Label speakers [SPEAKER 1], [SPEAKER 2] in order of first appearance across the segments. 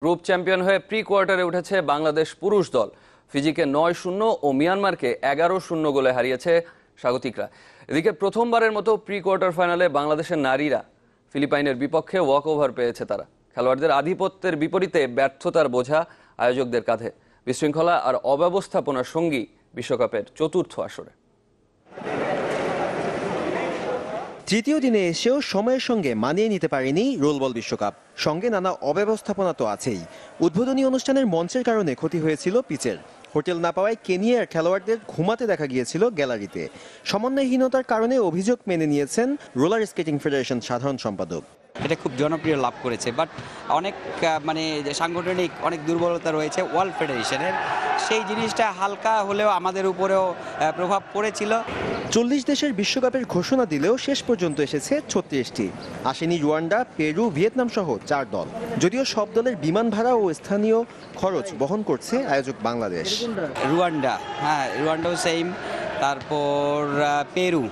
[SPEAKER 1] Group champion হয়ে pre কোয়ার্টারে উঠেছে বাংলাদেশ পুরুষ দল। ফিজিকে ৯-০ ও মিয়ানমারকে ১১-০ গোলে হারিয়েছে স্বাগতিকরা। এদিকে প্রথমবারের মতো প্রি কোয়ার্টার ফাইনালে বাংলাদেশের নারীরা ফিলিপাইনের বিপক্ষে ওয়াক ওভার পেয়েছে তারা। খেলোয়াড়দের আধিপত্যের বিপরীতে ব্যর্থতার বোঝা আয়োজকদের কাঁধে। বিশৃঙ্খলা আর অব্যবস্থাপনার সঙ্গী বিশ্বকাপের চতুর্থ আসরে।
[SPEAKER 2] তৃতীয় দিনে এসেও সময়ের সঙ্গে মানিয়ে নিতে পারেনি রোলবল বিশ্বকাপ। সঙ্গে নানা অব্যবস্থাপনা তো আছেই। উদ্বোধনী অনুষ্ঠানের মঞ্চের কারণে ক্ষতি হয়েছিল পিচের। হোটেল না পাওয়ায় কেনিয়ার খেলোয়াড়দের ঘুমাতে দেখা গিয়েছিল গ্যালারিতে। সমন্বয়হীনতার কারণে অভিযোগ মেনে নিয়েছেন রোলার স্কেটিং ফেডারেশন সাধারণ সম্পাদক।
[SPEAKER 3] এটা খুব জনপ্রিয় লাভ করেছে, বাট অনেক সাংগঠনিক অনেক দুর্বলতা রয়েছে ওয়ার্ল্ড ফেডারেশনের। সেই জিনিসটা হালকা হলেও আমাদের উপরেও প্রভাব পড়েছিল।
[SPEAKER 2] 40 দেশের বিশ্বকাপের ঘোষণা দিলেও শেষ পর্যন্ত এসেছে 36টি। আসেনি রুয়ান্ডা, পেরু, ভিয়েতনাম সহ 4 দল। যদিও সব দলের বিমান ভাড়া ও স্থানীয় খরচ বহন করছে আয়োজক বাংলাদেশ।
[SPEAKER 3] রুয়ান্ডাও সেম, তারপর পেরু,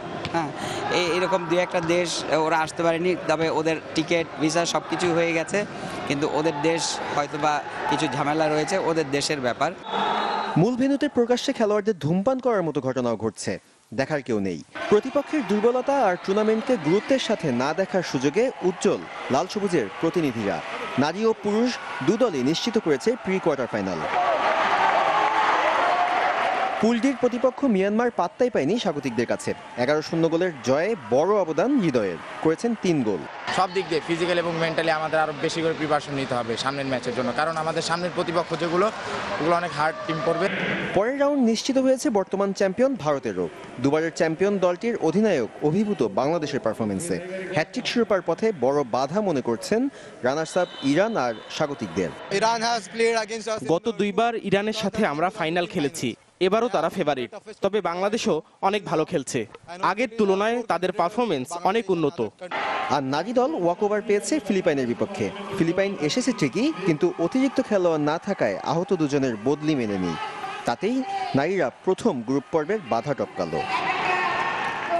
[SPEAKER 3] এরকম দু একটা দেশ ওরা আসতে পারেনি, তবে ওদের টিকিট ভিসা সব কিছু হয়ে গেছে, কিন্তু ওদের দেশ হয়তোবা কিছু ঝামেলা রয়েছে, ওদের দেশের ব্যাপার।
[SPEAKER 2] মূল ভেন্যুতে প্রকাশ্যে খেলোয়াড়দের ধূমপান করার মতো ঘটনাও ঘটছে। দেখার কেউ নেই। প্রতিপক্ষের দুর্বলতা আর টুর্নামেন্টকে গুরুত্বের সাথে না দেখার সুযোগে উজ্জ্বল লাল সবুজের প্রতিনিধিরা। নারী ও পুরুষ দুদলই নিশ্চিত করেছে প্রি কোয়ার্টার ফাইনাল। পুল ডির প্রতিপক্ষ মিয়ানমার পাত্তাই পায়নি স্বাগতিকদের কাছে। 11-0 গোলের জয়ে বড় অবদান হৃদয়ের, করেছেন 3 গোল।
[SPEAKER 4] সব দিক দিয়ে ফিজিক্যাল এবং মেন্টালি আমাদের আরো বেশি করে প্রিপারেশন নিতে হবে সামনের ম্যাচের জন্য, কারণ আমাদের সামনের প্রতিপক্ষ ওগুলো অনেক হার্ড টিম করবে।
[SPEAKER 2] পরের রাউন্ড নিশ্চিত হয়েছে বর্তমান চ্যাম্পিয়ন ভারতেরও। দুবারের চ্যাম্পিয়ন দলটির অধিনায়ক অভিভূত বাংলাদেশের পারফরমেন্সে। হ্যাটট্রিক শিরোপার পথে বড় বাধা মনে করছেন রানার্স আপ ইরান আর স্বাগতিকদের।
[SPEAKER 5] গত 2 বার ইরানের সাথে আমরা ফাইনাল খেলেছি, এবারও তারা ফেভারিট। তবে বাংলাদেশও অনেক ভালো খেলছে, আগের তুলনায় তাদের পারফরমেন্স অনেক উন্নত।
[SPEAKER 2] আর নারী দল ওয়াকওভার পেয়েছে ফিলিপাইনের বিপক্ষে। ফিলিপাইন এসেছে ঠিকই, কিন্তু অতিরিক্ত খেলোয়াড় না থাকায় আহত দুজনের বদলি মেনে নেই। তাতেই নারীরা প্রথম গ্রুপ পর্বের বাধা টপকাল।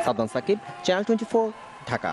[SPEAKER 2] সাদমান সাকিব, চ্যানেল 24, ঢাকা।